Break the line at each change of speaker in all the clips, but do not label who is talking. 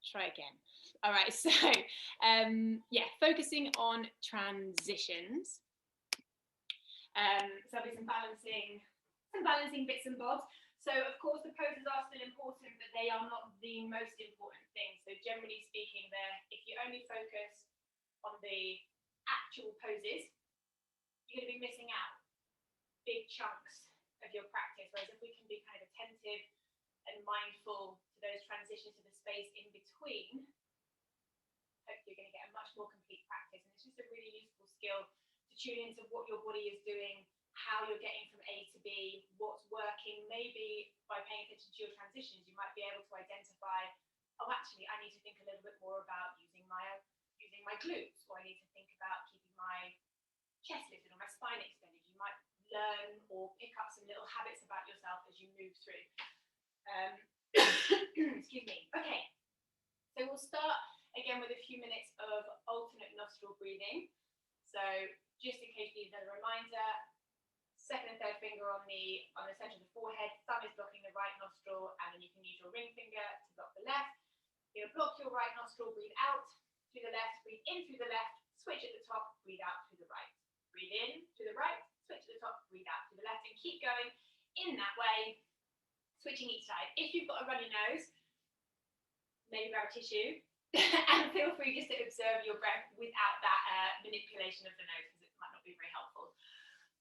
Try again. All right, so yeah, focusing on transitions. So there'll be some balancing bits and bobs. So of course the poses are still important, but they are not the most important thing. So generally speaking, if you only focus on the actual poses, you're going to be missing out big chunks of your practice. Whereas if we can be kind of attentive and mindful to those transitions to the space in between, hopefully you're going to get a much more complete practice. And it's just a really useful skill to tune into what your body is doing, how you're getting from A to B, what's working. Maybe by paying attention to your transitions, you might be able to identify, oh, actually, I need to think a little bit more about using my glutes, or I need to think about keeping my chest lifted or my spine extended. You might learn or pick up some little habits about yourself as you move through. Excuse me. Okay, so we'll start again with a few minutes of alternate nostril breathing. So just in case you need another reminder, second and third finger on the center of the forehead, thumb is blocking the right nostril, and then you can use your ring finger to block the left. You're going to block your right nostril, breathe out through the left, breathe in through the left, switch at the top, breathe out through the right. Breathe in through the right, switch at the top, breathe out through the left, and keep going in that way, switching each side. If you've got a runny nose, maybe grab a tissue and feel free just to observe your breath without that manipulation of the nose, because it might not be very helpful.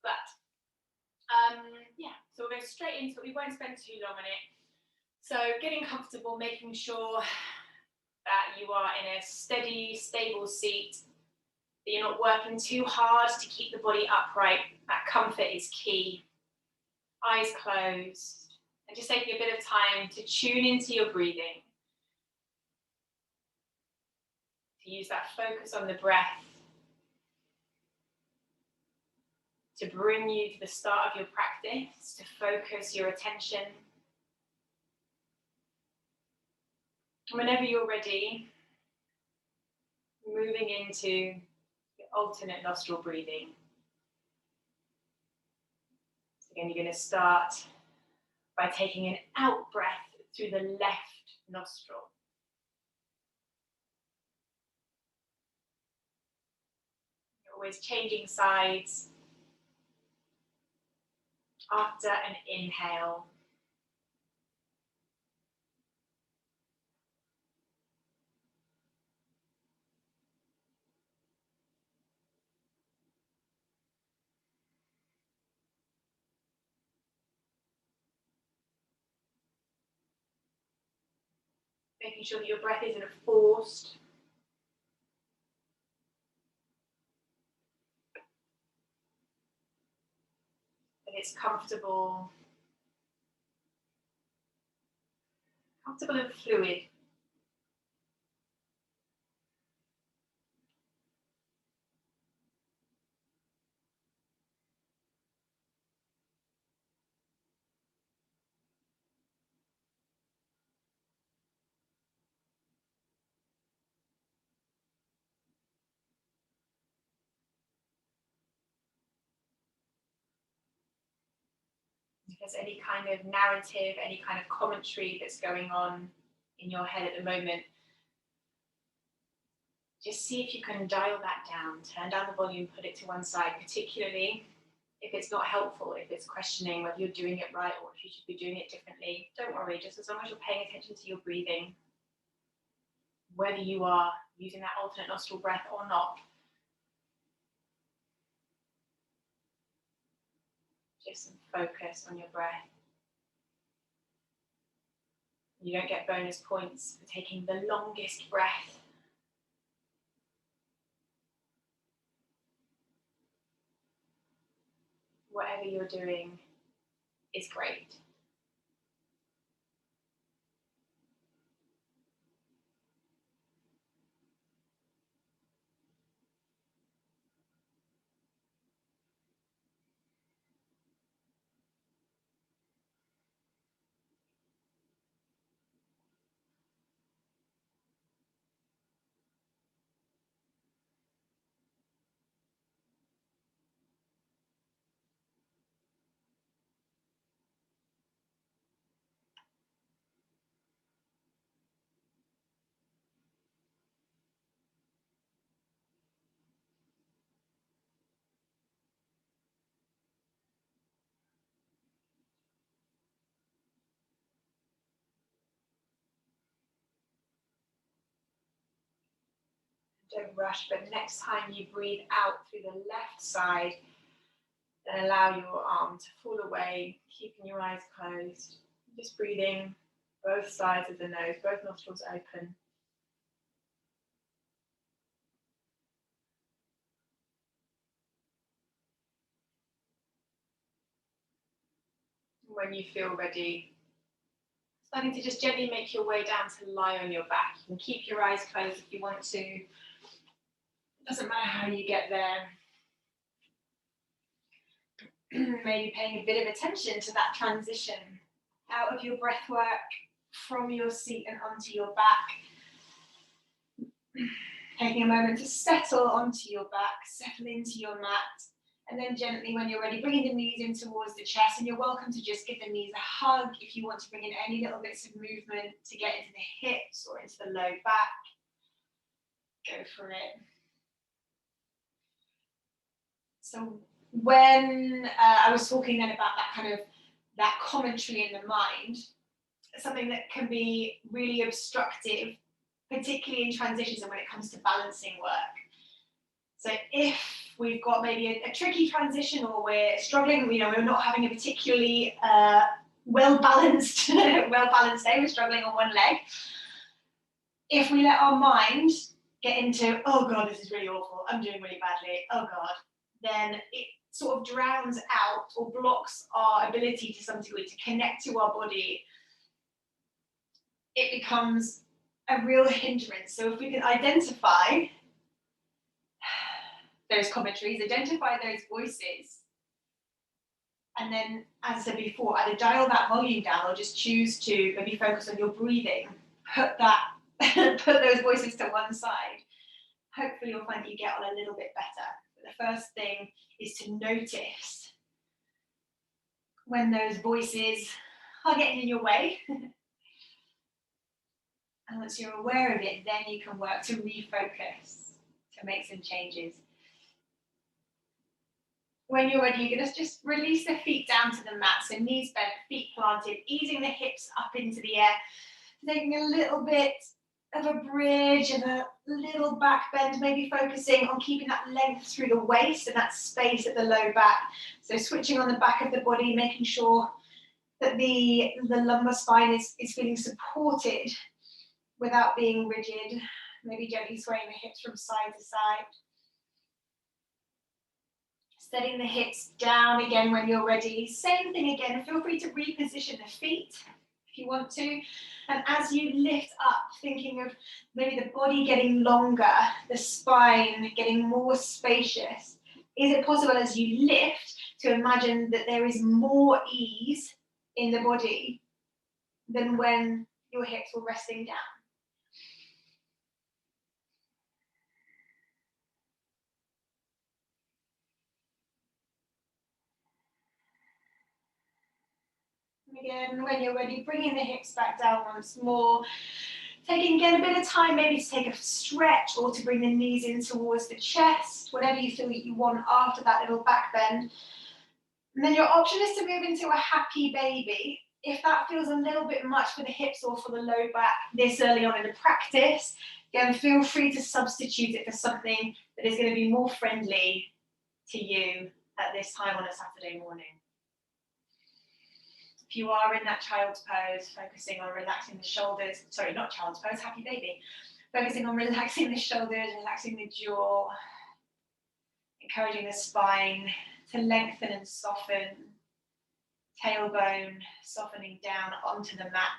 But yeah, so we'll go straight into it. We won't spend too long on it. So getting comfortable, making sure that you are in a steady, stable seat, that you're not working too hard to keep the body upright. That comfort is key. Eyes closed, and just taking a bit of time to tune into your breathing, to use that focus on the breath to bring you to the start of your practice, to focus your attention. Whenever you're ready, moving into your alternate nostril breathing. So again, you're going to start by taking an out breath through the left nostril. You're always changing sides. After an inhale, making sure that your breath isn't forced. That it's comfortable and fluid. If there's any kind of narrative, any kind of commentary that's going on in your head at the moment, just see if you can dial that down, turn down the volume, put it to one side, particularly if it's not helpful, if it's questioning whether you're doing it right or if you should be doing it differently. Don't worry, just as long as you're paying attention to your breathing, whether you are using that alternate nostril breath or not. Just some focus on your breath. You don't get bonus points for taking the longest breath. Whatever you're doing is great. Don't rush, but next time you breathe out through the left side, then allow your arm to fall away, keeping your eyes closed. Just breathing both sides of the nose, both nostrils open. When you feel ready, starting to just gently make your way down to lie on your back. You can keep your eyes closed if you want to. It doesn't matter how you get there. Maybe paying a bit of attention to that transition out of your breath work, from your seat and onto your back. Taking a moment to settle onto your back, settle into your mat, and then gently, when you're ready, bringing the knees in towards the chest, and you're welcome to just give the knees a hug if you want to bring in any little bits of movement to get into the hips or into the low back. Go for it. So when I was talking then about that kind of, that commentary in the mind, something that can be really obstructive, particularly in transitions and when it comes to balancing work. So if we've got maybe a tricky transition, or we're struggling, we're not having a particularly well-balanced day, we're struggling on one leg. If we let our mind get into, oh God, this is really awful, I'm doing really badly, oh God, then it sort of drowns out or blocks our ability to some degree to connect to our body. It becomes a real hindrance. So if we can identify those commentaries, identify those voices, and then, as I said before, either dial that volume down or just choose to maybe focus on your breathing, put those voices to one side, hopefully you'll find that you get on a little bit better. But the first thing is to notice when those voices are getting in your way. And once you're aware of it, then you can work to refocus, to make some changes. When you're ready, you're going to just release the feet down to the mat. So knees bent, feet planted, easing the hips up into the air. Taking a little bit of a bridge and a little back bend, maybe focusing on keeping that length through the waist and that space at the low back. So switching on the back of the body, making sure that the lumbar spine is feeling supported without being rigid. Maybe gently swaying the hips from side to side. Setting the hips down again when you're ready. Same thing again, feel free to reposition the feet if you want to. And as you lift up, thinking of maybe the body getting longer, the spine getting more spacious. Is it possible as you lift to imagine that there is more ease in the body than when your hips were resting down? Again, when you're ready, bringing the hips back down once more. Taking again a bit of time, maybe to take a stretch or to bring the knees in towards the chest, whatever you feel that you want after that little back bend. And then your option is to move into a happy baby. If that feels a little bit much for the hips or for the low back this early on in the practice, then feel free to substitute it for something that is going to be more friendly to you at this time on a Saturday morning. If you are in that child's pose, focusing on relaxing the shoulders, sorry, not child's pose, happy baby. Focusing on relaxing the shoulders, relaxing the jaw, encouraging the spine to lengthen and soften, tailbone softening down onto the mat.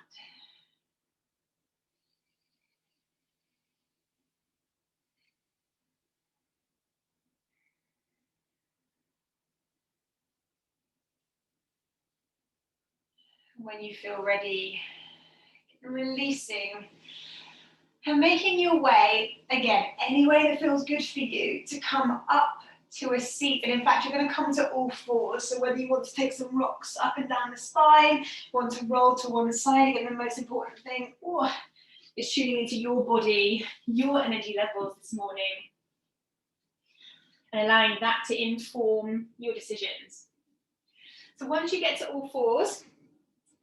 When you feel ready, releasing and making your way, again, any way that feels good for you, to come up to a seat. And in fact, you're going to come to all fours. So whether you want to take some rocks up and down the spine, want to roll to one side, again, the most important thing is tuning into your body, your energy levels this morning, and allowing that to inform your decisions. So once you get to all fours,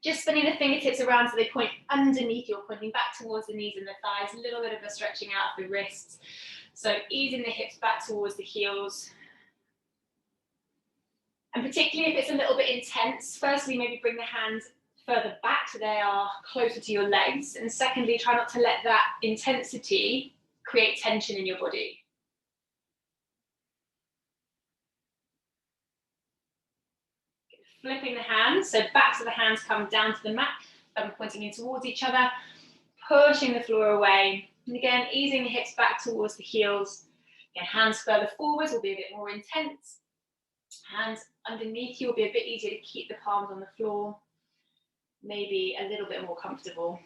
just spinning the fingertips around so they point underneath you, pointing back towards the knees and the thighs, a little bit of a stretching out of the wrists. So easing the hips back towards the heels. And particularly if it's a little bit intense, firstly, maybe bring the hands further back so they are closer to your legs. And secondly, try not to let that intensity create tension in your body. Flipping the hands, so backs of the hands come down to the mat, thumb pointing in towards each other, pushing the floor away. And again, easing the hips back towards the heels. Again, hands further forwards will be a bit more intense. Hands underneath you will be a bit easier to keep the palms on the floor. Maybe a little bit more comfortable.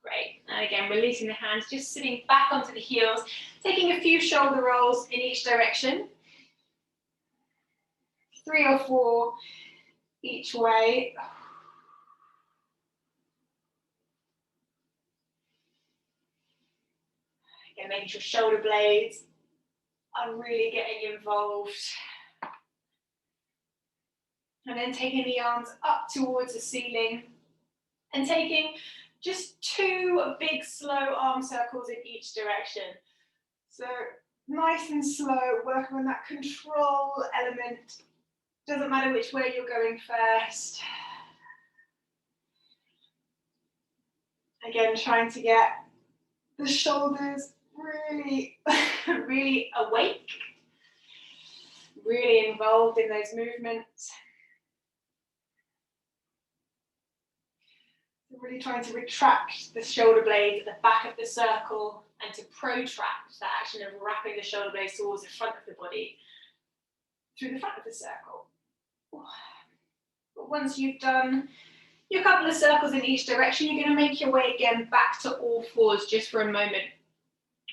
Great. And again, releasing the hands, just sitting back onto the heels, taking a few shoulder rolls in each direction. 3 or 4 each way. Again, making sure shoulder blades are really getting involved. And then taking the arms up towards the ceiling and taking just 2 big slow arm circles in each direction. So nice and slow, working on that control element. Doesn't matter which way you're going first. Again, trying to get the shoulders really, really awake, really involved in those movements. Really trying to retract the shoulder blades at the back of the circle and to protract that action of wrapping the shoulder blades towards the front of the body through the front of the circle. But once you've done your couple of circles in each direction, you're going to make your way again back to all fours just for a moment.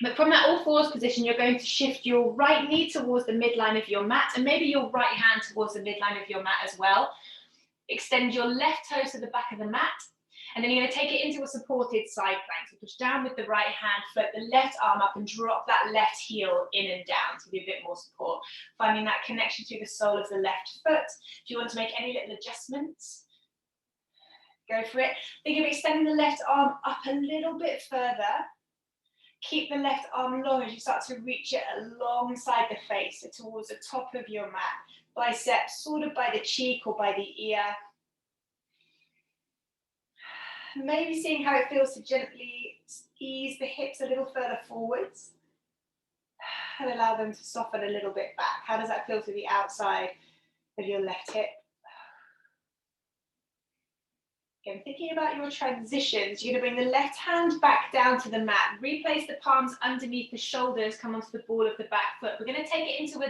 But from that all fours position, you're going to shift your right knee towards the midline of your mat and maybe your right hand towards the midline of your mat as well. Extend your left toes to the back of the mat. And then you're going to take it into a supported side plank. So push down with the right hand, float the left arm up and drop that left heel in and down to give a bit more support. Finding that connection to the sole of the left foot. If you want to make any little adjustments, go for it. Think of extending the left arm up a little bit further. Keep the left arm long as you start to reach it alongside the face, so towards the top of your mat. Biceps sort of by the cheek or by the ear. Maybe seeing how it feels to gently ease the hips a little further forwards and allow them to soften a little bit back. How does that feel to the outside of your left hip? Again, thinking about your transitions, you're going to bring the left hand back down to the mat, replace the palms underneath the shoulders, come onto the ball of the back foot. We're going to take it into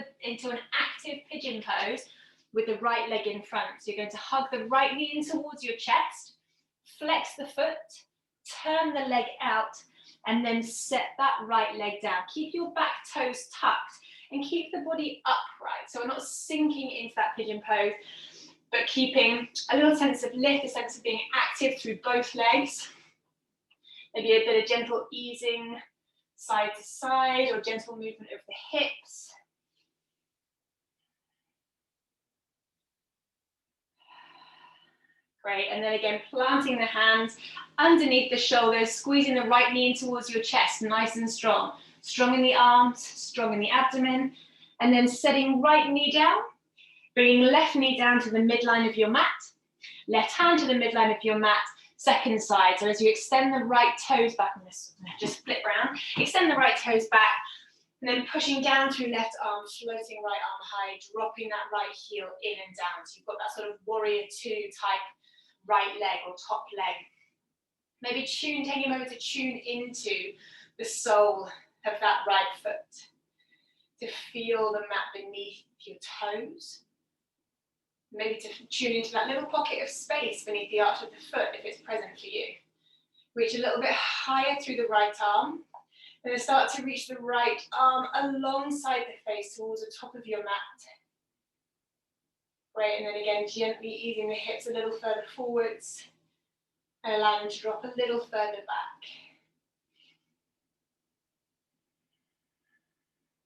an active pigeon pose with the right leg in front. So you're going to hug the right knee in towards your chest, flex the foot, turn the leg out, and then set that right leg down. Keep your back toes tucked and keep the body upright. So we're not sinking into that pigeon pose, but keeping a little sense of lift, a sense of being active through both legs. Maybe a bit of gentle easing side to side or gentle movement of the hips. Great, and then again, planting the hands underneath the shoulders, squeezing the right knee in towards your chest, nice and strong. Strong in the arms, strong in the abdomen, and then setting right knee down, bringing left knee down to the midline of your mat, left hand to the midline of your mat, second side. So as you extend the right toes back, on this, just flip around, extend the right toes back, and then pushing down through left arm, floating right arm high, dropping that right heel in and down. So you've got that sort of warrior 2 type right leg or top leg. Maybe taking a moment to tune into the sole of that right foot, to feel the mat beneath your toes. Maybe to tune into that little pocket of space beneath the arch of the foot if it's present for you. Reach a little bit higher through the right arm. And then start to reach the right arm alongside the face towards the top of your mat. Great, and then again, gently easing the hips a little further forwards and allow them to drop a little further back.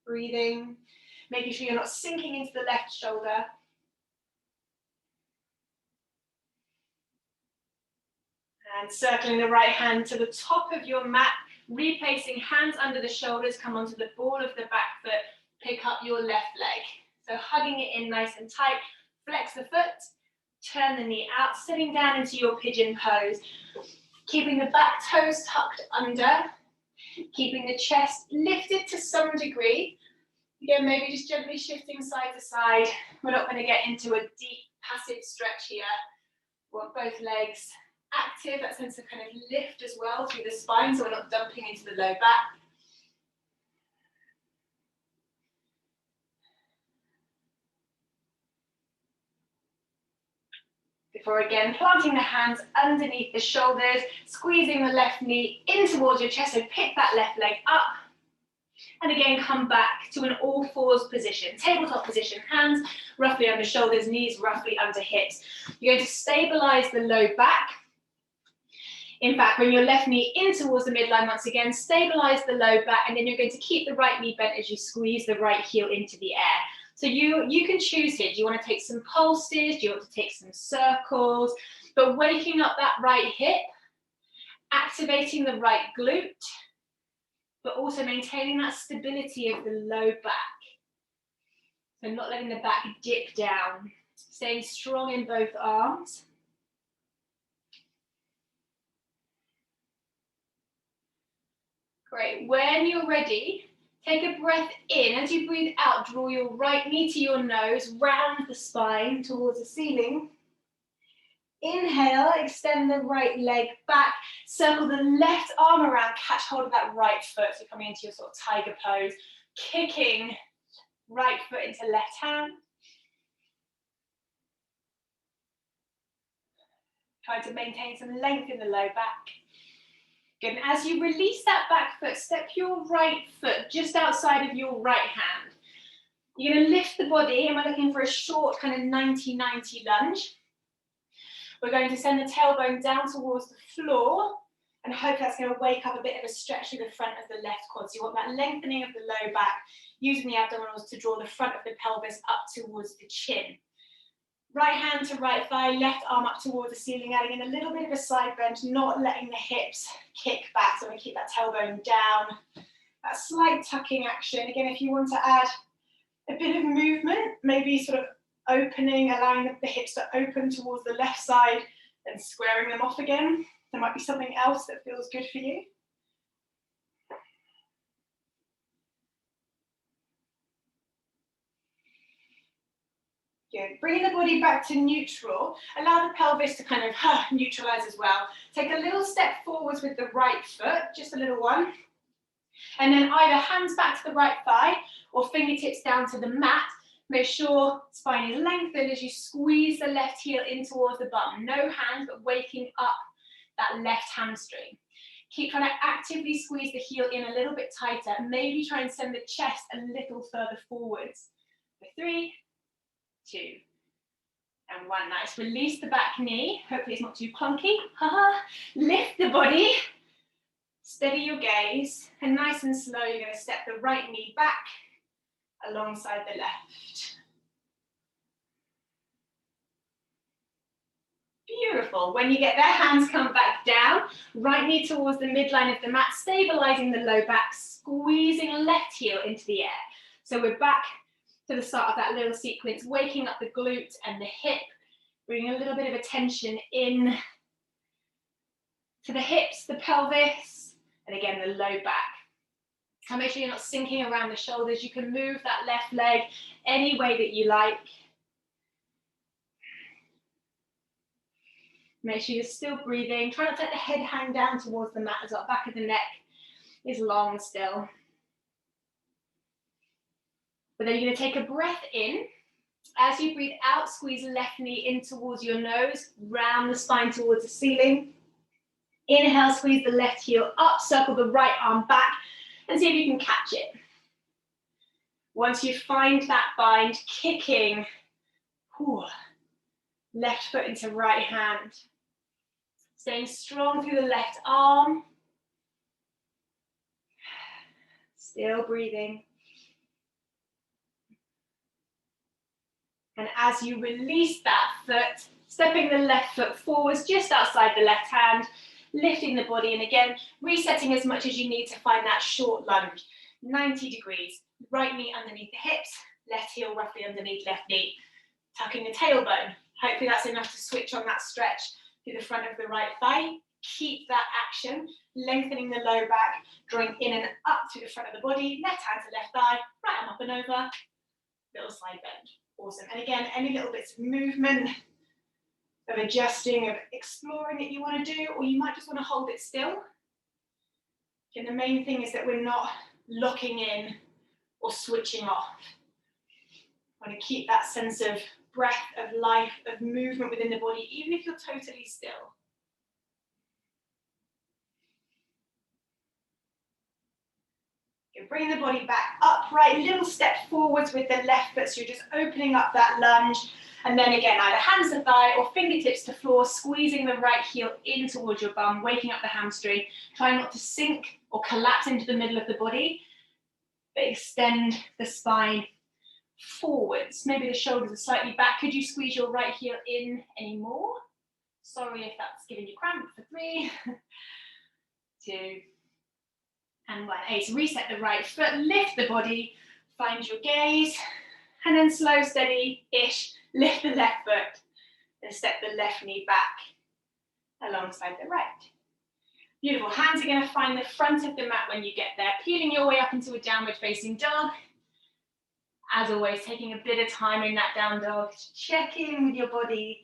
Breathing, making sure you're not sinking into the left shoulder. And circling the right hand to the top of your mat, replacing hands under the shoulders, come onto the ball of the back foot, pick up your left leg. So hugging it in nice and tight, flex the foot, turn the knee out, sitting down into your pigeon pose, keeping the back toes tucked under, keeping the chest lifted to some degree. Again, maybe just gently shifting side to side. We're not going to get into a deep passive stretch here. We want both legs active, that sense of kind of lift as well through the spine, so we're not dumping into the low back. Before again, planting the hands underneath the shoulders, squeezing the left knee in towards your chest, so pick that left leg up. And again, come back to an all fours position, tabletop position, hands roughly under shoulders, knees roughly under hips. You're going to stabilize the low back. In fact, bring your left knee in towards the midline once again, stabilize the low back, and then you're going to keep the right knee bent as you squeeze the right heel into the air. So you can choose here. Do you want to take some pulses? Do you want to take some circles? But waking up that right hip, activating the right glute, but also maintaining that stability of the low back. So not letting the back dip down, staying strong in both arms. Great, when you're ready, take a breath in. As you breathe out, draw your right knee to your nose, round the spine towards the ceiling. Inhale, extend the right leg back, circle the left arm around, catch hold of that right foot, so coming into your sort of tiger pose, kicking right foot into left hand. Try to maintain some length in the low back. Good, and as you release that back foot, step your right foot just outside of your right hand. You're going to lift the body, and we're looking for a short kind of 90-90 lunge. We're going to send the tailbone down towards the floor, and hope that's going to wake up a bit of a stretch through the front of the left quad. So you want that lengthening of the low back, using the abdominals to draw the front of the pelvis up towards the chin. Right hand to right thigh, left arm up towards the ceiling, adding in a little bit of a side bend, not letting the hips kick back. So we keep that tailbone down. That slight tucking action. Again, if you want to add a bit of movement, maybe sort of opening, allowing the hips to open towards the left side, then squaring them off again. There might be something else that feels good for you. Good. Bringing the body back to neutral. Allow the pelvis to kind of neutralize as well. Take a little step forwards with the right foot, just a little one. And then either hands back to the right thigh or fingertips down to the mat. Make sure spine is lengthened as you squeeze the left heel in towards the bum. No hands, but waking up that left hamstring. Keep trying to actively squeeze the heel in a little bit tighter. Maybe try and send the chest a little further forwards. For 3, 2, and 1. Nice. Release the back knee. Hopefully it's not too clunky. Lift the body. Steady your gaze. And nice and slow, you're going to step the right knee back alongside the left. Beautiful. When you get there, hands come back down. Right knee towards the midline of the mat, stabilizing the low back, squeezing left heel into the air. So we're back to the start of that little sequence, waking up the glute and the hip, bringing a little bit of attention in to the hips, the pelvis, and again, the low back. And make sure you're not sinking around the shoulders. You can move that left leg any way that you like. Make sure you're still breathing. Try not to let the head hang down towards the mat as well. Back of the neck is long still. But then you're going to take a breath in. As you breathe out, squeeze left knee in towards your nose, round the spine towards the ceiling. Inhale, squeeze the left heel up, circle the right arm back, and see if you can catch it. Once you find that bind, kicking left foot into right hand. Staying strong through the left arm. Still breathing. And as you release that foot, stepping the left foot forwards just outside the left hand, lifting the body, and again, resetting as much as you need to find that short lunge. 90 degrees, right knee underneath the hips, left heel roughly underneath left knee, tucking the tailbone. Hopefully that's enough to switch on that stretch through the front of the right thigh. Keep that action, lengthening the low back, drawing in and up through the front of the body, left hand to left thigh, right arm up and over, little side bend. Awesome. And again, any little bits of movement, of adjusting, of exploring that you want to do, or you might just want to hold it still. And the main thing is that we're not locking in or switching off. I want to keep that sense of breath, of life, of movement within the body, even if you're totally still. Okay, bring the body back upright, little step forwards with the left foot, so you're just opening up that lunge. And then again, either hands to thigh or fingertips to floor, squeezing the right heel in towards your bum, waking up the hamstring. Try not to sink or collapse into the middle of the body, but extend the spine forwards. Maybe the shoulders are slightly back. Could you squeeze your right heel in any more? Sorry if that's giving you cramp. For 3, 2, and 1. 8. Reset the right foot, lift the body, find your gaze, and then slow, steady-ish, lift the left foot, and step the left knee back alongside the right. Beautiful. Hands are going to find the front of the mat when you get there, peeling your way up into a downward facing dog. As always, taking a bit of time in that down dog, check in with your body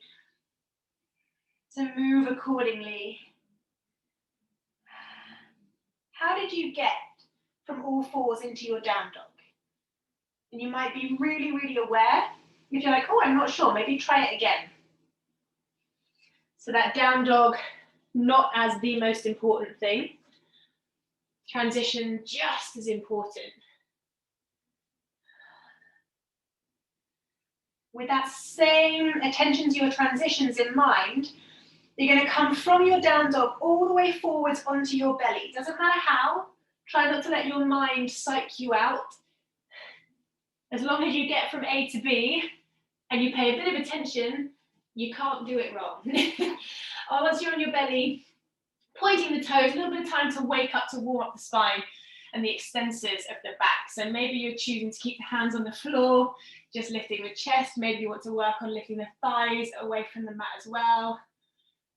to move accordingly. How did you get from all fours into your down dog? And you might be really, really aware. If you're like, oh, I'm not sure, maybe try it again. So that down dog, not as the most important thing. Transition just as important. With that same attention to your transitions in mind, you're going to come from your down dog all the way forwards onto your belly. Doesn't matter how. Try not to let your mind psych you out. As long as you get from A to B and you pay a bit of attention, you can't do it wrong. Once you're on your belly, pointing the toes, a little bit of time to wake up, to warm up the spine and the extensors of the back. So maybe you're choosing to keep the hands on the floor, just lifting the chest. Maybe you want to work on lifting the thighs away from the mat as well.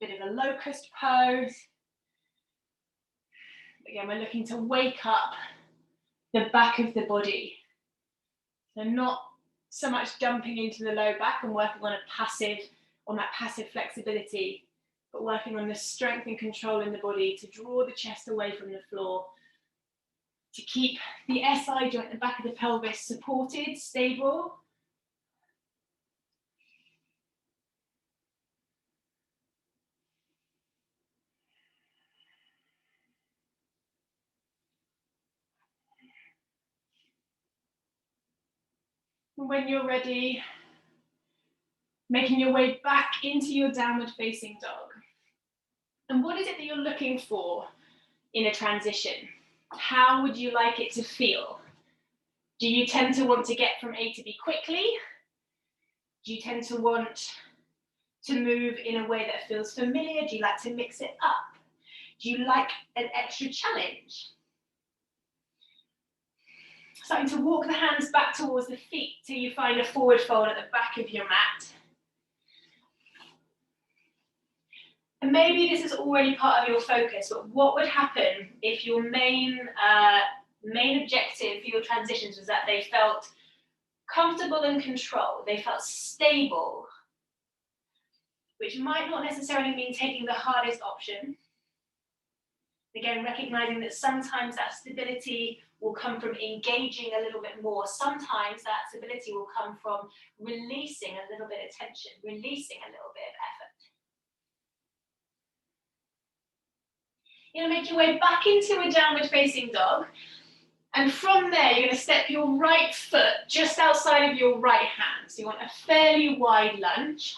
Bit of a locust pose. Again, we're looking to wake up the back of the body. So not so much dumping into the low back and working on that passive flexibility, but working on the strength and control in the body to draw the chest away from the floor, to keep the SI joint, the back of the pelvis, supported, stable. And when you're ready, making your way back into your downward facing dog. And what is it that you're looking for in a transition? How would you like it to feel? Do you tend to want to get from A to B quickly? Do you tend to want to move in a way that feels familiar? Do you like to mix it up? Do you like an extra challenge? Starting to walk the hands back towards the feet till you find a forward fold at the back of your mat. And maybe this is already part of your focus, but what would happen if your main objective for your transitions was that they felt comfortable and controlled, they felt stable, which might not necessarily mean taking the hardest option. Again, recognizing that sometimes that stability will come from engaging a little bit more. Sometimes that stability will come from releasing a little bit of tension, releasing a little bit of effort. You're going to make your way back into a downward facing dog. And from there, you're going to step your right foot just outside of your right hand. So you want a fairly wide lunge.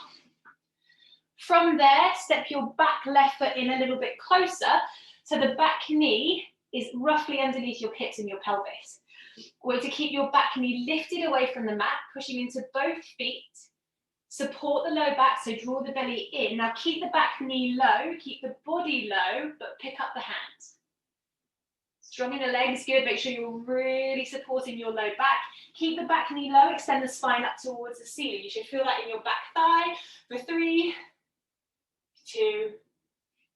From there, step your back left foot in a little bit closer. So the back knee is roughly underneath your hips and your pelvis. We're to keep your back knee lifted away from the mat, pushing into both feet Support the low back, so draw the belly in. Now keep the back knee low, keep the body low, but pick up the hands. Strong in the legs, good. Make sure you're really supporting your low back. Keep the back knee low, extend the spine up towards the ceiling. You should feel that in your back thigh for 3, 2,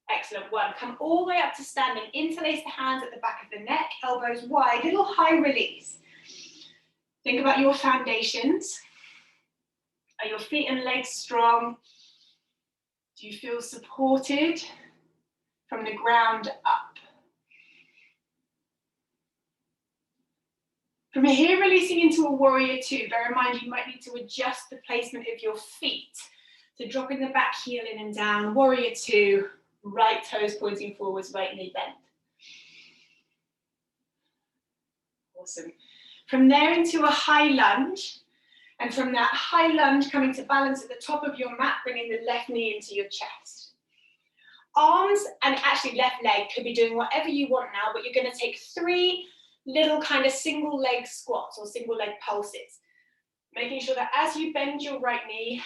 excellent, 1. Come all the way up to standing. Interlace the hands at the back of the neck, elbows wide, little high release. Think about your foundations. Are your feet and legs strong? Do you feel supported from the ground up? From here, releasing into a warrior 2. Bear in mind, you might need to adjust the placement of your feet. So dropping the back heel in and down. Warrior 2, right toes pointing forwards, right knee bent. Awesome. From there into a high lunge. And from that high lunge, coming to balance at the top of your mat, bringing the left knee into your chest. Arms and actually left leg could be doing whatever you want now, but you're going to take 3 little kind of single leg squats or single leg pulses. Making sure that as you bend your right knee,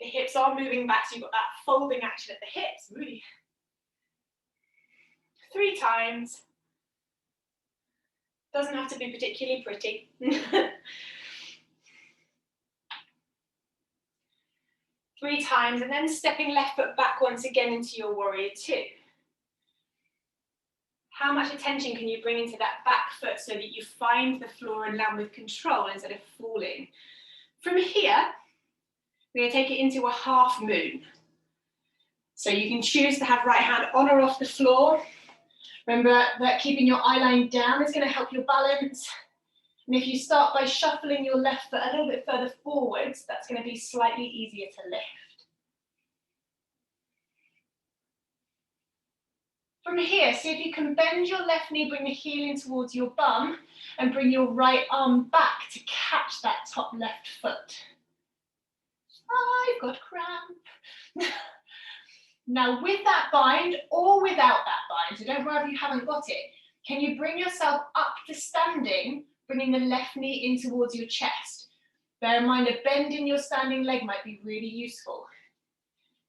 the hips are moving back, so you've got that folding action at the hips. Really. 3 times. Doesn't have to be particularly pretty. 3 times, and then stepping left foot back once again into your warrior 2. How much attention can you bring into that back foot so that you find the floor and land with control instead of falling? From here, we're going to take it into a half moon. So you can choose to have right hand on or off the floor. Remember that keeping your eye line down is going to help your balance. And if you start by shuffling your left foot a little bit further forwards, that's going to be slightly easier to lift. From here, see if you can bend your left knee, bring the heel in towards your bum, and bring your right arm back to catch that top left foot. I've got cramp. Now with that bind or without that bind, so don't worry if you haven't got it, can you bring yourself up to standing, bringing the left knee in towards your chest? Bear in mind a bend in your standing leg might be really useful.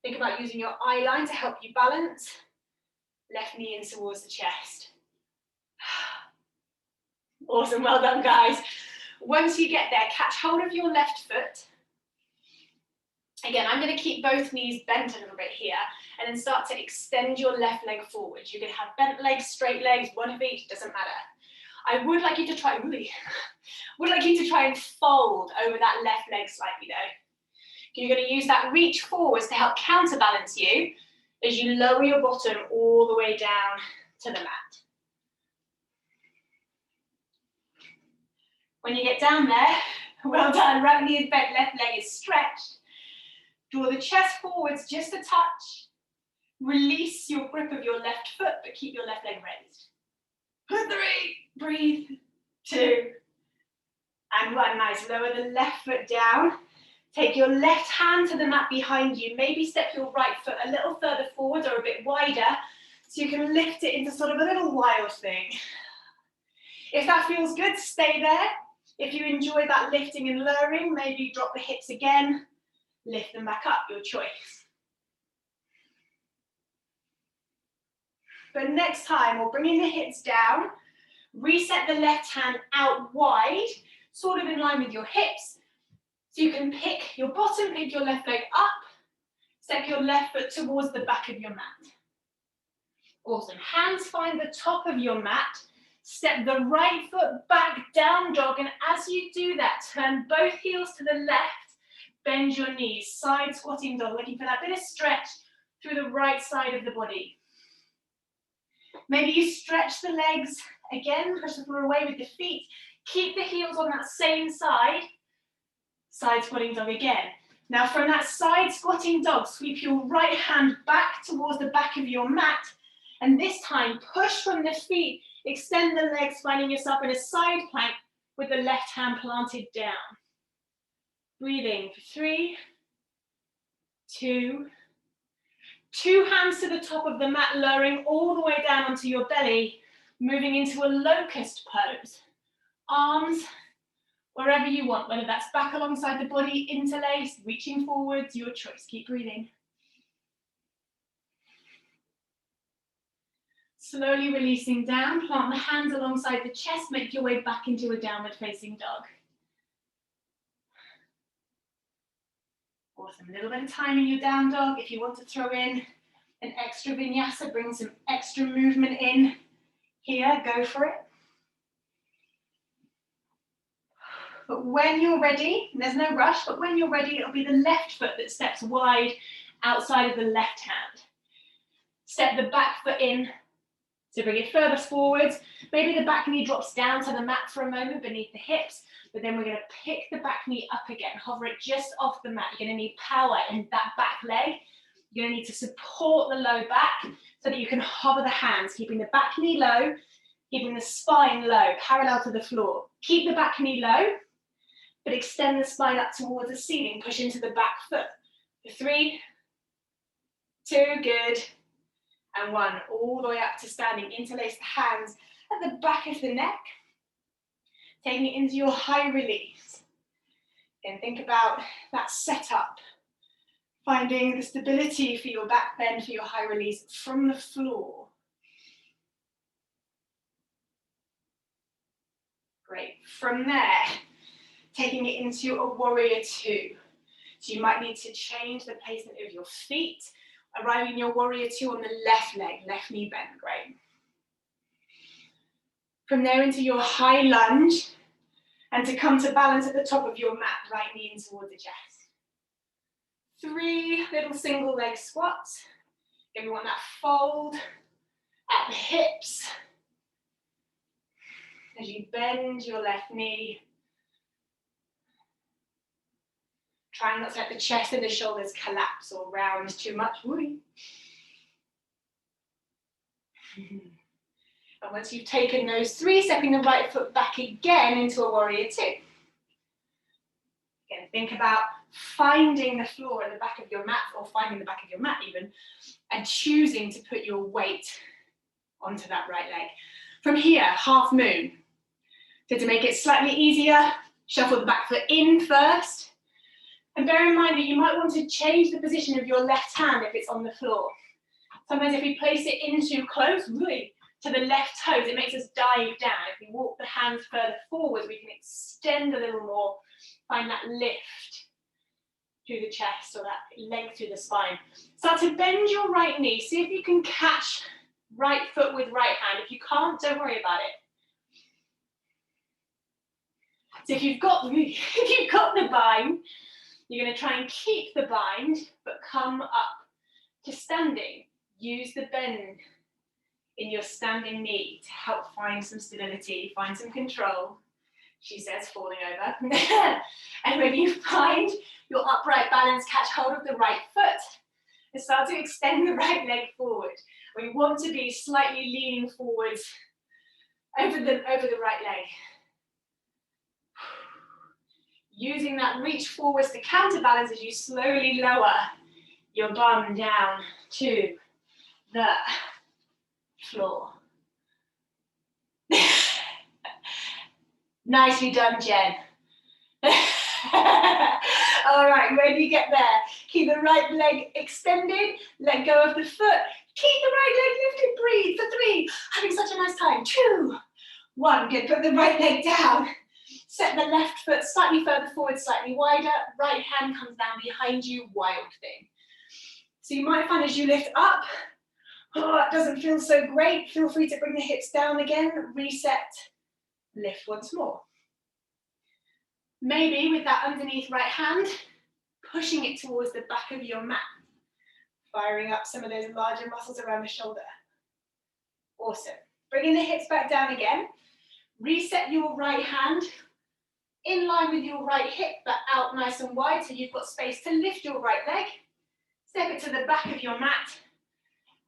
Think about using your eye line to help you balance. Left knee in towards the chest. Awesome, well done guys. Once you get there, catch hold of your left foot. Again, I'm going to keep both knees bent a little bit here and then start to extend your left leg forward. You can have bent legs, straight legs, one of each, doesn't matter. I would like you to try, and fold over that left leg slightly though. You're going to use that reach forwards to help counterbalance you as you lower your bottom all the way down to the mat. When you get down there, well done, right knee is bent, left leg is stretched. Draw the chest forwards just a touch. Release your grip of your left foot, but keep your left leg raised. 3, breathe, 2, and 1. Nice, lower the left foot down. Take your left hand to the mat behind you. Maybe step your right foot a little further forward or a bit wider so you can lift it into sort of a little wild thing. If that feels good, stay there. If you enjoy that lifting and lowering, maybe drop the hips again, lift them back up, your choice. But next time, we're bringing the hips down, reset the left hand out wide, sort of in line with your hips. So you can pick your bottom, pick your left leg up, step your left foot towards the back of your mat. Awesome. Hands find the top of your mat. Step the right foot back, down dog, and as you do that, turn both heels to the left, bend your knees, side squatting dog, looking for that bit of stretch through the right side of the body. Maybe you stretch the legs, again, push the floor away with the feet, keep the heels on that same side, side squatting dog again. Now from that side squatting dog, sweep your right hand back towards the back of your mat, and this time push from the feet, extend the legs, finding yourself in a side plank with the left hand planted down. Breathing for 3, 2, 2 hands to the top of the mat, lowering all the way down onto your belly, moving into a locust pose. Arms Wherever you want, whether that's back alongside the body, interlaced, reaching forwards, your choice. Keep breathing. Slowly releasing down, plant the hands alongside the chest, make your way back into a downward facing dog. Awesome, a little bit of time in your down dog. If you want to throw in an extra vinyasa, bring some extra movement in here, go for it. But when you're ready, there's no rush, but when you're ready, it'll be the left foot that steps wide outside of the left hand. Step the back foot in to bring it further forwards. Maybe the back knee drops down to the mat for a moment beneath the hips, but then we're going to pick the back knee up again, hover it just off the mat. You're going to need power in that back leg. You're going to need to support the low back so that you can hover the hands, keeping the back knee low, keeping the spine low, parallel to the floor. Keep the back knee low, but extend the spine up towards the ceiling. Push into the back foot. 3, 2, good. And 1, all the way up to standing. Interlace the hands at the back of the neck. Taking it into your high release. Then think about that setup. Finding the stability for your back bend, for your high release from the floor. Great. From there, taking it into a warrior 2. So you might need to change the placement of your feet. Arriving in your warrior 2 on the left leg, left knee bend, great. From there into your high lunge, and to come to balance at the top of your mat, right knee in towards the chest. 3 little single leg squats. If you want that fold at the hips, as you bend your left knee. Try not to let the chest and the shoulders collapse or round too much. And once you've taken those 3, stepping the right foot back again into a warrior 2. Again, think about finding the floor at the back of your mat, or finding the back of your mat even, and choosing to put your weight onto that right leg. From here, half moon. So to make it slightly easier, shuffle the back foot in first. And bear in mind that you might want to change the position of your left hand if it's on the floor. Sometimes if we place it in too close, really, to the left toes, it makes us dive down. If we walk the hands further forward, we can extend a little more, find that lift through the chest or that length through the spine. Start to bend your right knee. See if you can catch right foot with right hand. If you can't, don't worry about it. So if you've got the bind, you're going to try and keep the bind, but come up to standing. Use the bend in your standing knee to help find some stability, find some control. She says, falling over. And when you find your upright balance, catch hold of the right foot and start to extend the right leg forward. We want to be slightly leaning forwards over the right leg. Using that reach forwards to counterbalance as you slowly lower your bum down to the floor. Nicely done, Jen. All right, when you get there, keep the right leg extended, let go of the foot, keep the right leg lifted, breathe for 3, having such a nice time, 2, 1, good, put the right leg down, set the left foot slightly further forward, slightly wider, right hand comes down behind you, wild thing. So you might find as you lift up, oh, it doesn't feel so great, feel free to bring the hips down again, reset, lift once more. Maybe with that underneath right hand, pushing it towards the back of your mat, firing up some of those larger muscles around the shoulder. Awesome. Bringing the hips back down again, reset your right hand in line with your right hip, but out nice and wide so you've got space to lift your right leg. Step it to the back of your mat,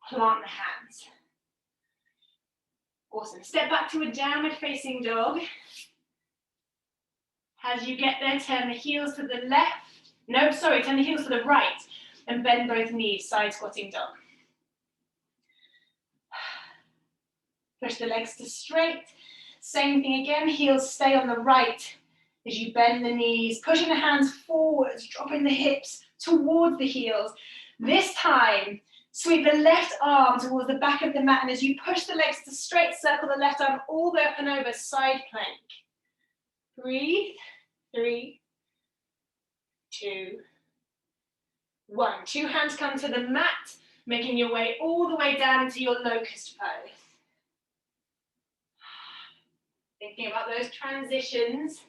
plant the hands. Awesome. Step back to a downward facing dog. As you get there, turn the heels to the left. No, sorry, turn the heels to the right and bend both knees, side squatting dog. Push the legs to straight. Same thing again, heels stay on the right
As you bend the knees, pushing the hands forwards, dropping the hips towards the heels. This time, sweep the left arm towards the back of the mat, and as you push the legs to straight, circle the left arm all the way up and over, side plank. Breathe. 3, 2, 1. Two hands come to the mat, making your way all the way down to your locust pose. Thinking about those transitions,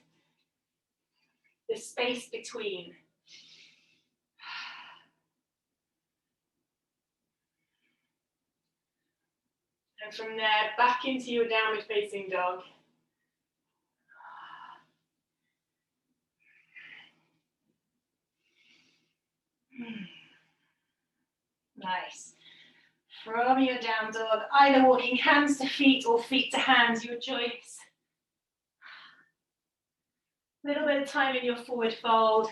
the space between. And from there, back into your downward facing dog. Nice. From your down dog, either walking hands to feet or feet to hands, your choice. Little bit of time in your forward fold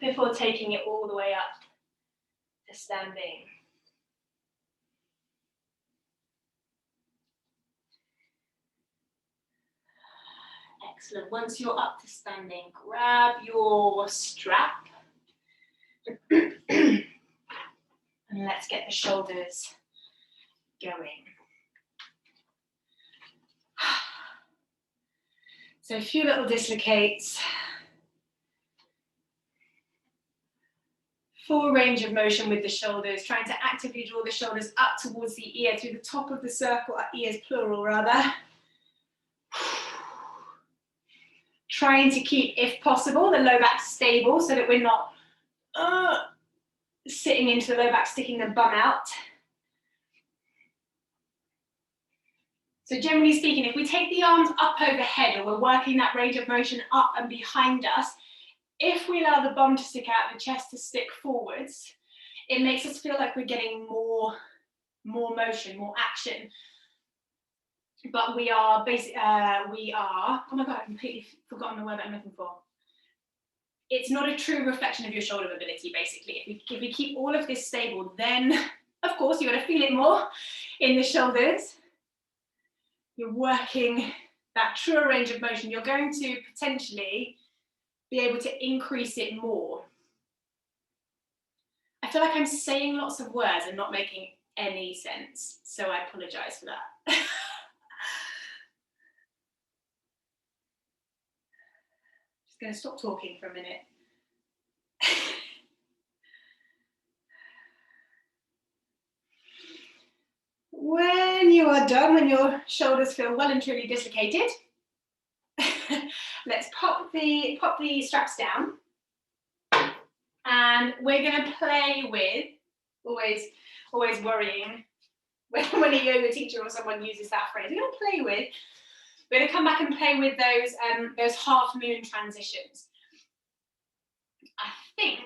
before taking it all the way up to standing. Excellent. Once you're up to standing, grab your strap. And let's get the shoulders going. So a few little dislocates. Full range of motion with the shoulders, trying to actively draw the shoulders up towards the ear, through the top of the circle, ears plural rather. Trying to keep, if possible, the low back stable so that we're not sitting into the low back, sticking the bum out. So generally speaking, if we take the arms up overhead, or we're working that range of motion up and behind us, if we allow the bum to stick out and the chest to stick forwards, it makes us feel like we're getting more motion, more action. But we are, oh my God, I've completely forgotten the word that I'm looking for. It's not a true reflection of your shoulder mobility, basically. If we keep all of this stable, then, of course, you're going to feel it more in the shoulders. You're working that truer range of motion. You're going to potentially be able to increase it more. I feel like I'm saying lots of words and not making any sense, so I apologize for that. Just going to stop talking for a minute. When you are done, when your shoulders feel well and truly dislocated, let's pop the straps down, and we're going to play with, always worrying when a yoga teacher or someone uses that phrase. We're going to come back and play with those half moon transitions. I think,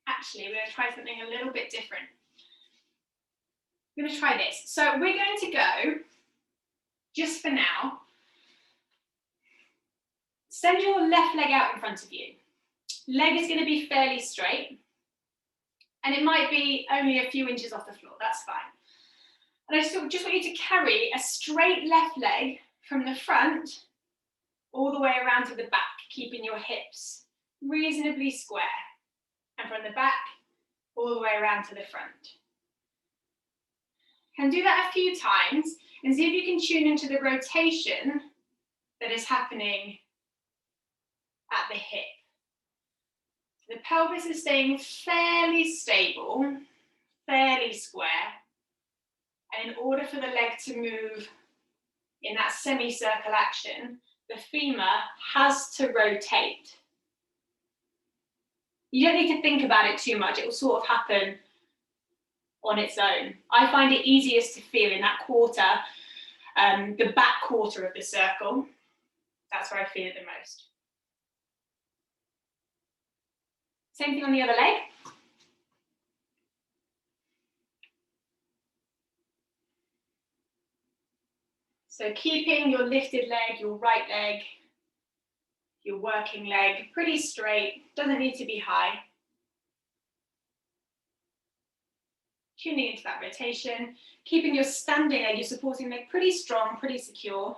actually, we're going to try something a little bit different. I'm going to try this. So we're going to go, just for now, send your left leg out in front of you. Leg is going to be fairly straight, and it might be only a few inches off the floor, that's fine. And I just want you to carry a straight left leg from the front all the way around to the back, keeping your hips reasonably square. And from the back, all the way around to the front. And do that a few times and see if you can tune into the rotation that is happening at the hip. The pelvis is staying fairly stable, fairly square. And in order for the leg to move in that semicircle action, the femur has to rotate. You don't need to think about it too much. It will sort of happen on its own. I find it easiest to feel in that quarter, the back quarter of the circle. That's where I feel it the most. Same thing on the other leg. So keeping your lifted leg, your right leg, your working leg pretty straight, doesn't need to be high. Tuning into that rotation, keeping your standing leg, your supporting leg pretty strong, pretty secure.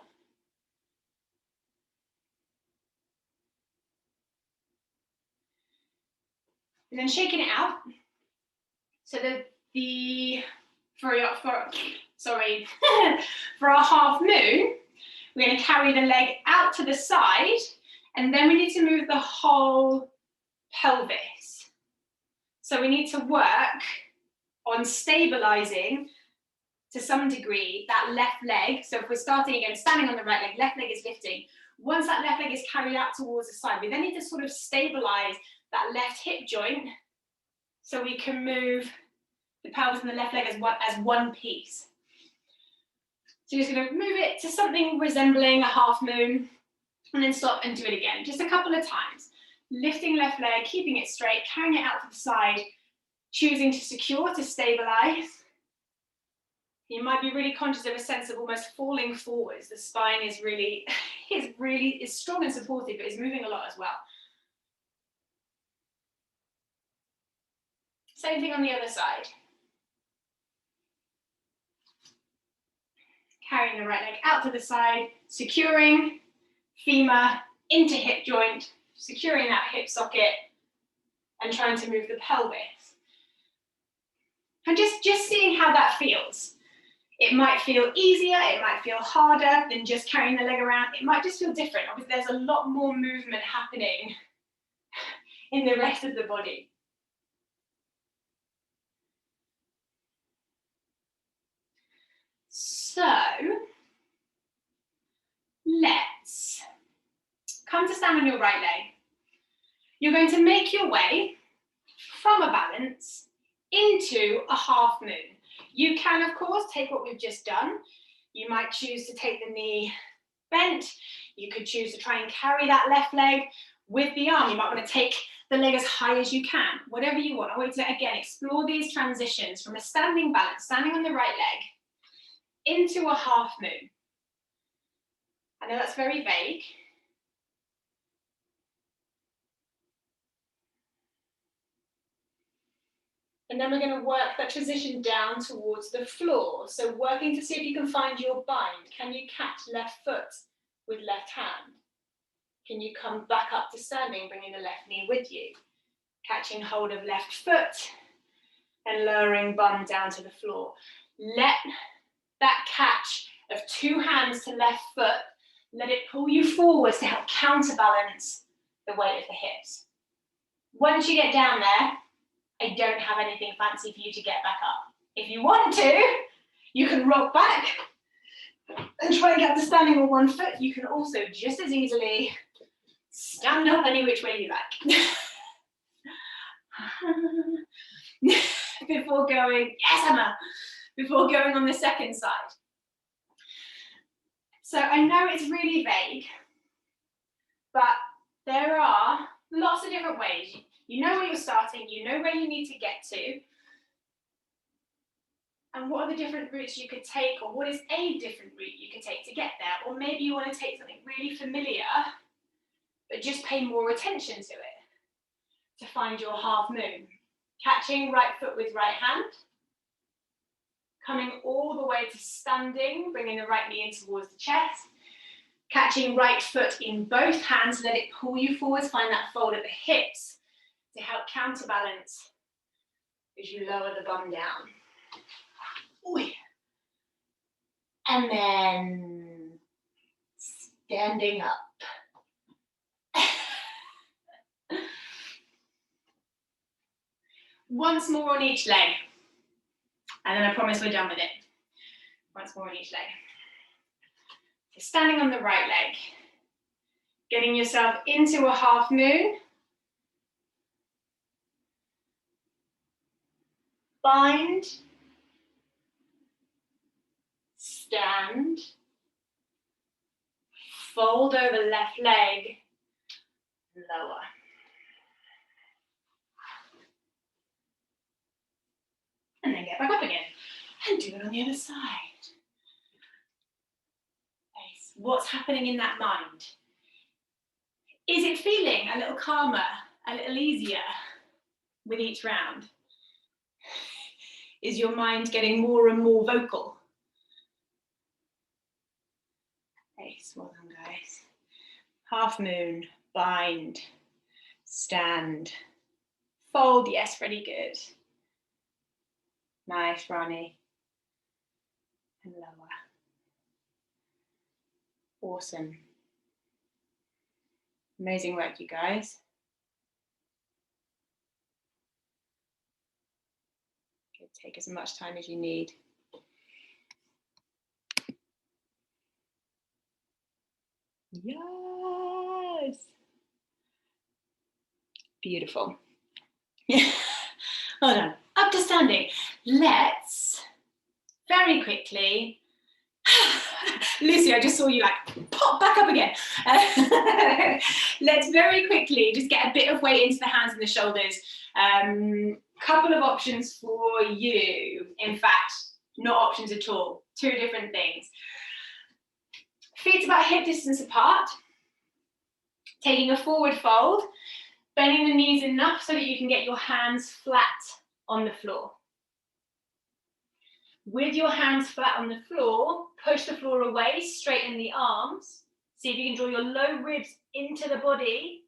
And then shaking it out. So for our half moon, we're going to carry the leg out to the side, and then we need to move the whole pelvis. So we need to work on stabilizing to some degree that left leg. So if we're starting again, standing on the right leg, left leg is lifting. Once that left leg is carried out towards the side, we then need to sort of stabilize that left hip joint so we can move the pelvis and the left leg as one piece. So you're just going to move it to something resembling a half moon, and then stop and do it again, just a couple of times. Lifting left leg, keeping it straight, carrying it out to the side, choosing to secure, to stabilize. You might be really conscious of a sense of almost falling forwards. The spine is really strong and supportive, but it's moving a lot as well. Same thing on the other side. Carrying the right leg out to the side, securing femur into hip joint, securing that hip socket, and trying to move the pelvis. And just seeing how that feels. It might feel easier, it might feel harder than just carrying the leg around. It might just feel different. Obviously, there's a lot more movement happening in the rest of the body. So, let's come to stand on your right leg. You're going to make your way from a balance into a half moon. You can, of course, take what we've just done. You might choose to take the knee bent. You could choose to try and carry that left leg with the arm. You might want to take the leg as high as you can, whatever you want. I want you to, again, explore these transitions from a standing balance, standing on the right leg, into a half moon. I know that's very vague. And then we're going to work that transition down towards the floor. So working to see if you can find your bind. Can you catch left foot with left hand? Can you come back up to standing, bringing the left knee with you? Catching hold of left foot and lowering bum down to the floor. Let that catch of two hands to left foot, let it pull you forwards to help counterbalance the weight of the hips. Once you get down there, I don't have anything fancy for you to get back up. If you want to, you can rock back and try and get to standing on one foot. You can also just as easily stand up any which way you like. Before going, yes Emma, before going on the second side. So I know it's really vague, but there are lots of different ways. You know where you're starting, you know where you need to get to, and what are the different routes you could take, or what is a different route you could take to get there, or maybe you want to take something really familiar, but just pay more attention to it to find your half moon. Catching right foot with right hand, coming all the way to standing, bringing the right knee in towards the chest, catching right foot in both hands, let it pull you forwards, find that fold at the hips, to help counterbalance as you lower the bum down. Ooh. And then standing up. Once more on each leg. And then I promise we're done with it. Once more on each leg. So standing on the right leg. Getting yourself into a half moon. Bind, stand, fold over left leg, lower. And then get back up again. And do it on the other side. Nice. What's happening in that mind? Is it feeling a little calmer, a little easier with each round? Is your mind getting more and more vocal? Nice, well done guys. Half moon, bind, stand, Fold, yes, really good. Nice, Rani. And lower. Awesome. Amazing work, you guys. Good. Take as much time as you need. Yes. Beautiful. Yeah. Well done. Up to standing. Let's very quickly. Lucy, I just saw you like pop back up again. Let's very quickly just get a bit of weight into the hands and the shoulders. Couple of options for you. In fact, not options at all. Two different things. Feet about hip distance apart. Taking a forward fold. Bending the knees enough so that you can get your hands flat on the floor. With your hands flat on the floor, push the floor away, straighten the arms. See if you can draw your low ribs into the body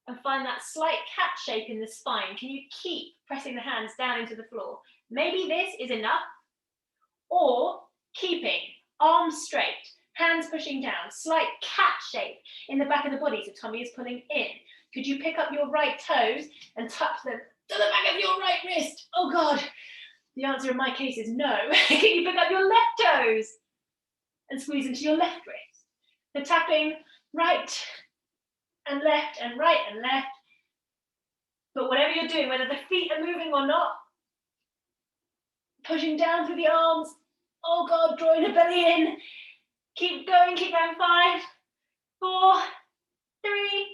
and find that slight cat shape in the spine. Can you keep pressing the hands down into the floor? Maybe this is enough. Or keeping arms straight, hands pushing down, slight cat shape in the back of the body so tummy is pulling in. Could you pick up your right toes and tuck them to the back of your right wrist? Oh God, the answer in my case is no. Can you pick up your left toes and squeeze into your left wrist? So tapping right and left and right and left. But whatever you're doing, whether the feet are moving or not, pushing down through the arms. Oh God, drawing the belly in. Keep going, 5, 4, 3,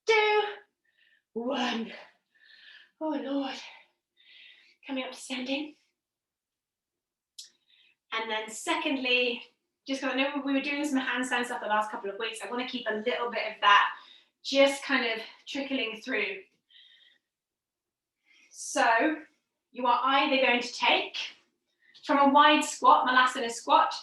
2, 1. Oh Lord. Coming up to standing. And then secondly, just because I know we were doing some handstand stuff the last couple of weeks, I want to keep a little bit of that just kind of trickling through. So you are either going to take from a wide squat, Malasana squat,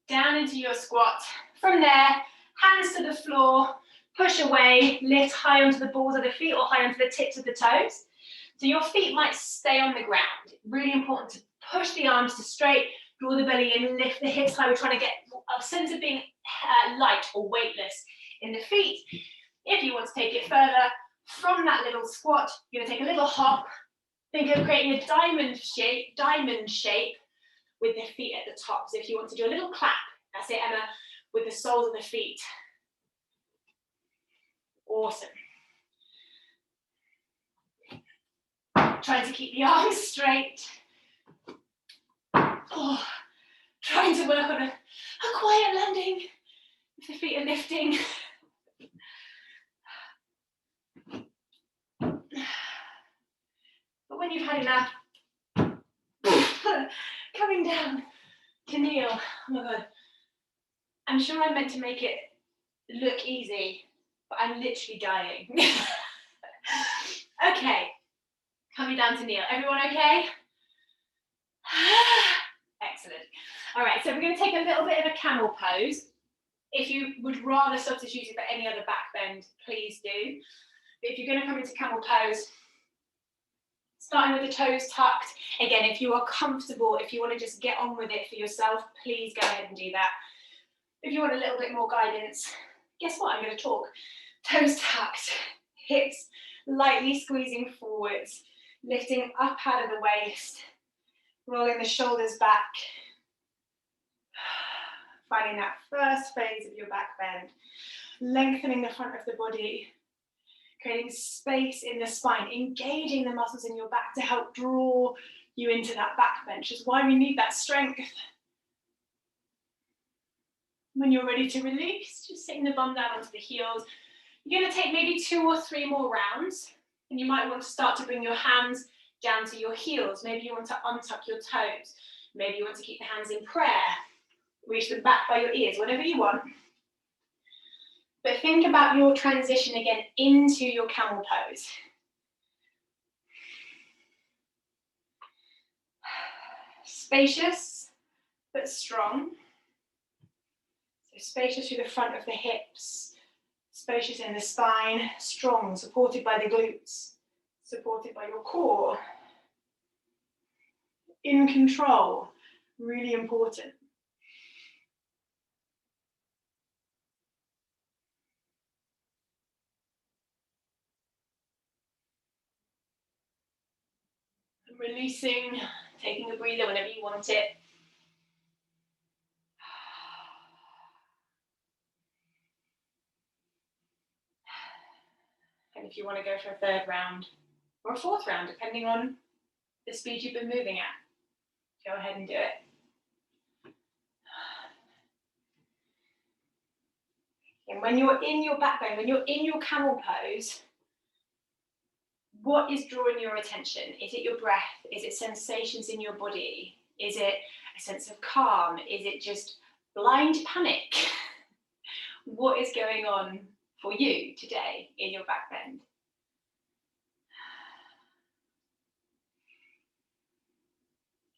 down into your squat. From there, hands to the floor, push away, lift high onto the balls of the feet or high onto the tips of the toes. So your feet might stay on the ground. Really important to push the arms to straight, draw the belly in, lift the hips high. We're trying to get a sense of being light or weightless in the feet. If you want to take it further, from that little squat, you're going to take a little hop. Think of creating a diamond shape with the feet at the top. So if you want to do a little clap, that's it, Emma, with the soles of the feet. Awesome. Trying to keep the arms straight. Oh, trying to work on a quiet landing if the feet are lifting. But when you've had enough, coming down to kneel. Oh my God. I'm sure I meant to make it look easy, but I'm literally dying. Okay, coming down to kneel. Everyone okay? Excellent. All right, so we're going to take a little bit of a camel pose. If you would rather substitute it for any other back bend, please do. But if you're going to come into camel pose, starting with the toes tucked. Again, if you are comfortable, if you want to just get on with it for yourself, please go ahead and do that. If you want a little bit more guidance, guess what? I'm going to talk. Toes tucked, hips lightly squeezing forwards, lifting up out of the waist, rolling the shoulders back, finding that first phase of your back bend, lengthening the front of the body, creating space in the spine, engaging the muscles in your back to help draw you into that back bend, which is why we need that strength. When you're ready to release, just sitting the bum down onto the heels. You're going to take maybe 2 or 3 more rounds, and you might want to start to bring your hands down to your heels. Maybe you want to untuck your toes. Maybe you want to keep the hands in prayer. Reach them back by your ears, whatever you want. But think about your transition again into your camel pose. Spacious, but strong. So spacious through the front of the hips, spacious in the spine, strong, supported by the glutes. supported by your core. In control, really important. And releasing, taking a breather whenever you want it. And if you want to go for a third round or a fourth round, depending on the speed you've been moving at, go ahead and do it. And when you're in your back bend, when you're in your camel pose, what is drawing your attention? Is it your breath? Is it sensations in your body? Is it a sense of calm? Is it just blind panic? What is going on for you today in your back bend?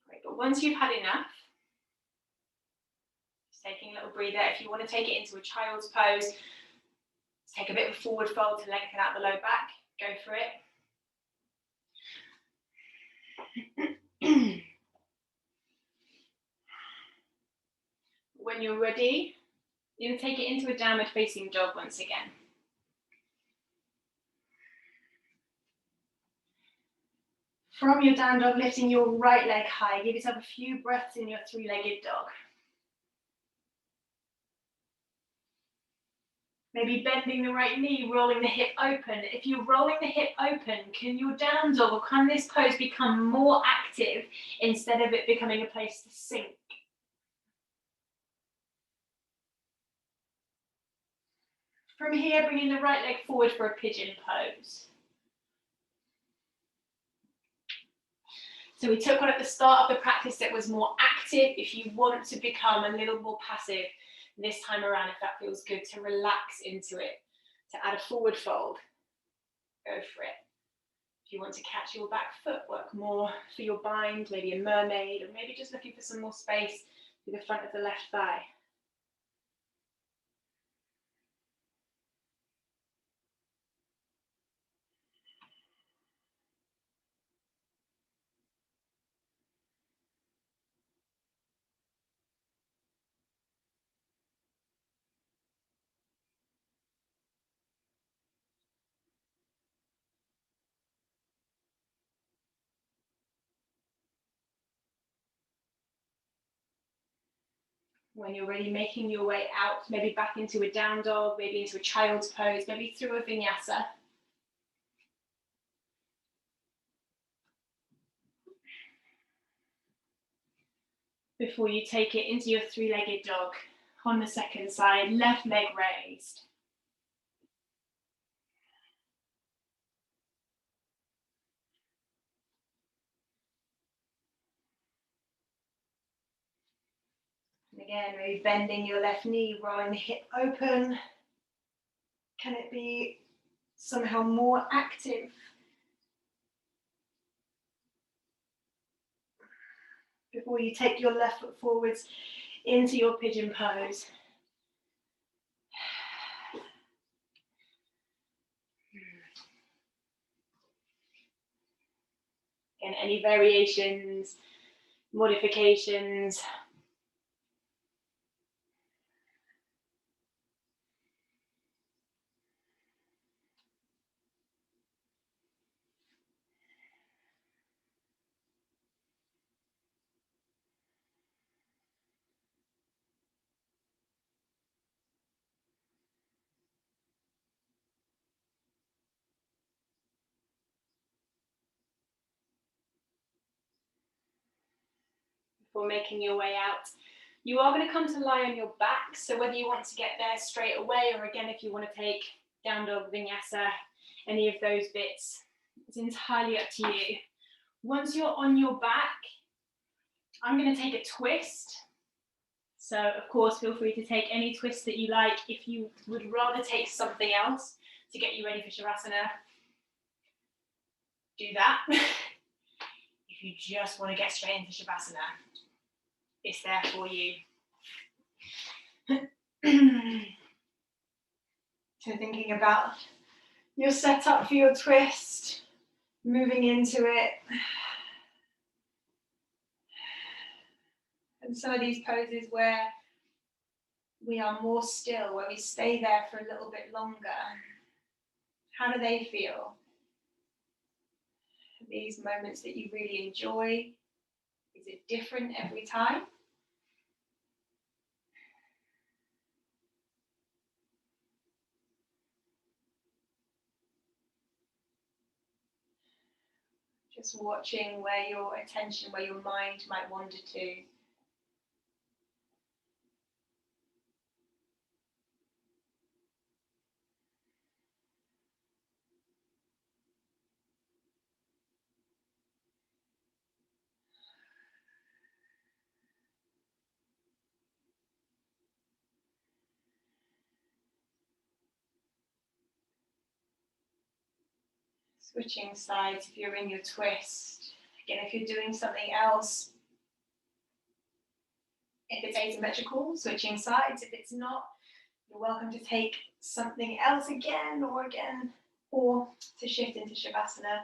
Great, but once you've had enough, just taking a little breather. If you want to take it into a child's pose, take a bit of a forward fold to lengthen out the low back. Go for it. When you're ready, you're going to take it into a downward facing dog once again. From your down dog, lifting your right leg high. Give yourself a few breaths in your three-legged dog. Maybe bending the right knee, rolling the hip open. If you're rolling the hip open, can your down dog or can this pose become more active instead of it becoming a place to sink? From here, bringing the right leg forward for a pigeon pose. So we took one at the start of the practice that was more active. If you want to become a little more passive this time around, if that feels good, to relax into it, to add a forward fold, go for it. If you want to catch your back foot, work more for your bind, maybe a mermaid, or maybe just looking for some more space through the front of the left thigh. When you're ready, making your way out, maybe back into a down dog, maybe into a child's pose, maybe through a vinyasa. Before you take it into your three-legged dog on the second side, left leg raised. And again, maybe bending your left knee, rolling the hip open. Can it be somehow more active? Before you take your left foot forwards into your pigeon pose. Again, any variations, modifications. Before making your way out, you are going to come to lie on your back. So whether you want to get there straight away, or again, if you want to take down dog, vinyasa, any of those bits, it's entirely up to you. Once you're on your back, I'm going to take a twist. So of course, feel free to take any twist that you like. If you would rather take something else to get you ready for Shavasana, do that. If you just want to get straight into Shavasana, it's there for you. So thinking about your setup for your twist, moving into it. And some of these poses where we are more still, where we stay there for a little bit longer. How do they feel? Are these moments that you really enjoy? Is it different every time? Just watching where your attention, where your mind might wander to. Switching sides if you're in your twist. Again, if you're doing something else, if it's asymmetrical, switching sides. If it's not, you're welcome to take something else again, or to shift into Shavasana.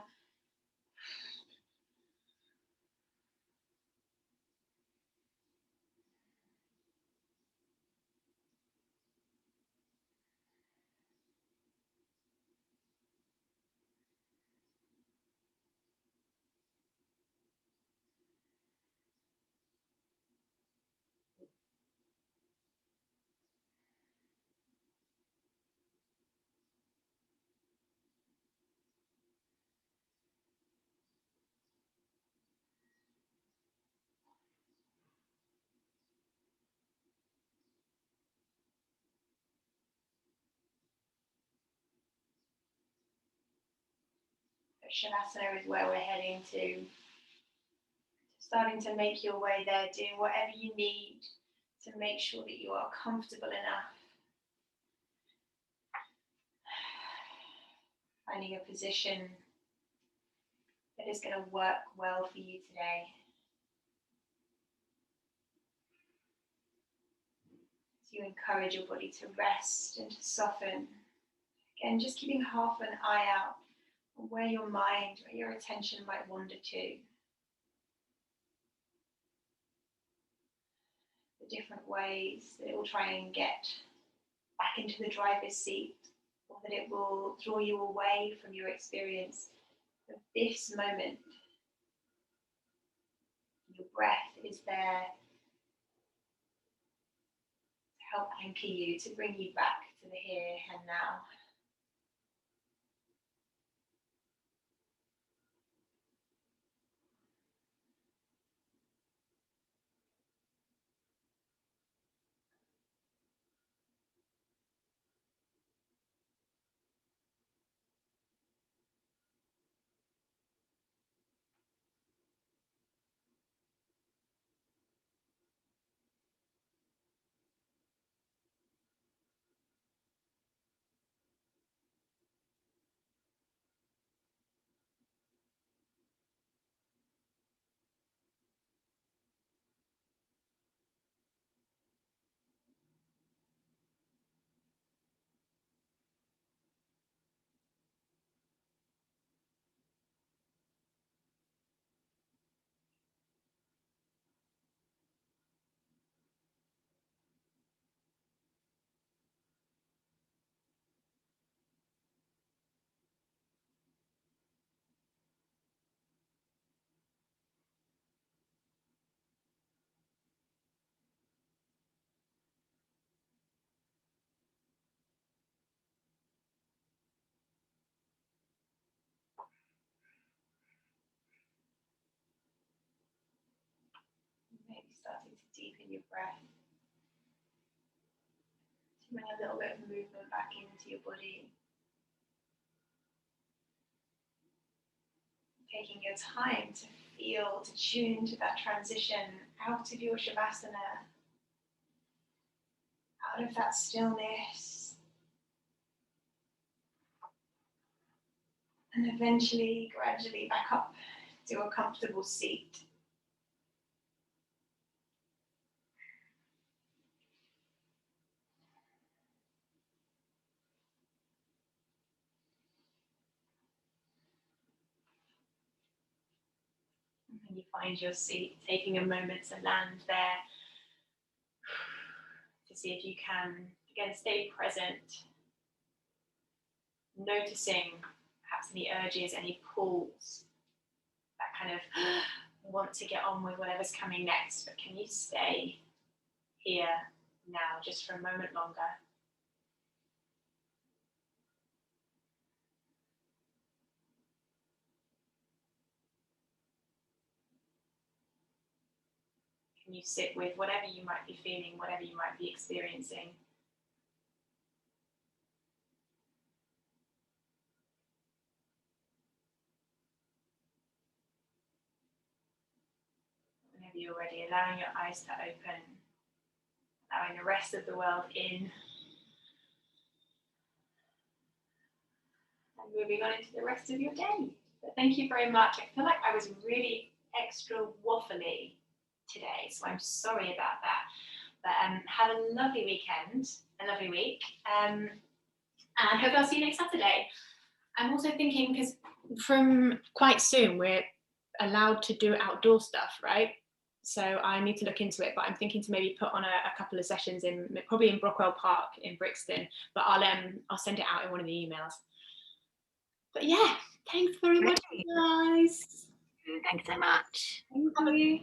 Shavasana is where we're heading to. Starting to make your way there, doing whatever you need to make sure that you are comfortable enough. Finding a position that is going to work well for you today. As you encourage your body to rest and to soften. Again, just keeping half an eye out on where your mind, where your attention might wander to. The different ways that it will try and get back into the driver's seat, or that it will draw you away from your experience of this moment. Your breath is there to help anchor you, to bring you back to the here and now. Maybe starting to deepen your breath. To bring a little bit of movement back into your body. Taking your time to feel, to tune to that transition out of your Shavasana, out of that stillness, and eventually, gradually back up to a comfortable seat. And you find your seat, taking a moment to land there, to see if you can, again, stay present, noticing perhaps any urges, any pulls, that kind of want to get on with whatever's coming next, but can you stay here now just for a moment longer? Can you sit with whatever you might be feeling, whatever you might be experiencing? Whenever you're ready, allowing your eyes to open, allowing the rest of the world in, and moving on into the rest of your day. But thank you very much. I feel like I was really extra waffly today, so I'm sorry about that. But have a lovely weekend, a lovely week, and hope I'll see you next Saturday. I'm also thinking, because from quite soon we're allowed to do outdoor stuff, right? So I need to look into it, but I'm thinking to maybe put on a couple of sessions probably in Brockwell Park in Brixton, but I'll send it out in one of the emails. But yeah, thanks very much, guys.
Thanks so much.
Thank you.